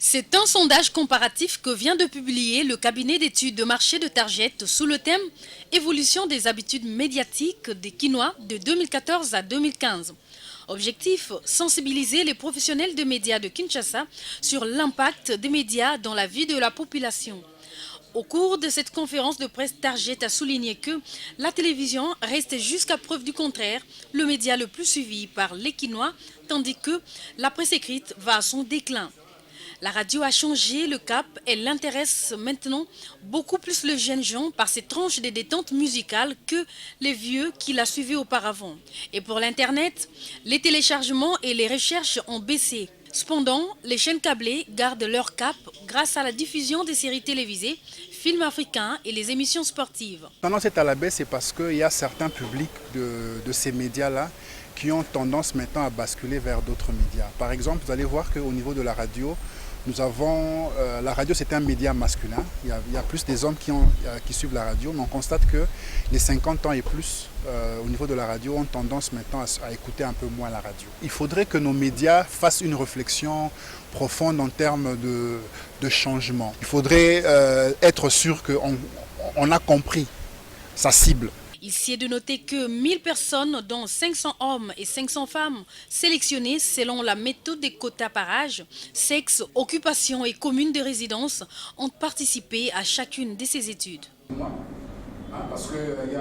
C'est un sondage comparatif que vient de publier le cabinet d'études de marché de Target sous le thème Évolution des habitudes médiatiques des Quinois de 2014 à 2015. Objectif, sensibiliser les professionnels de médias de Kinshasa sur l'impact des médias dans la vie de la population. Au cours de cette conférence de presse, Target a souligné que la télévision reste jusqu'à preuve du contraire le média le plus suivi par les Quinois, tandis que la presse écrite va à son déclin. La radio a changé le cap, elle intéresse maintenant beaucoup plus le jeune gens par ses tranches de détente musicale que les vieux qui la suivaient auparavant. Et pour l'Internet, les téléchargements et les recherches ont baissé. Cependant, les chaînes câblées gardent leur cap grâce à la diffusion des séries télévisées, films africains et les émissions sportives. La tendance est à la baisse, c'est parce qu'il y a certains publics de ces médias-là qui ont tendance maintenant à basculer vers d'autres médias. Par exemple, vous allez voir qu'au niveau de la radio, nous avons, la radio c'est un média masculin, il y a plus des hommes qui suivent la radio, mais on constate que les 50 ans et plus au niveau de la radio ont tendance maintenant à écouter un peu moins la radio. Il faudrait que nos médias fassent une réflexion profonde en termes de changement. Il faudrait être sûr qu'on a compris sa cible. Ici est de noter que 1000 personnes, dont 500 hommes et 500 femmes, sélectionnées selon la méthode des quotas par âge, sexe, occupation et commune de résidence, ont participé à chacune de ces études.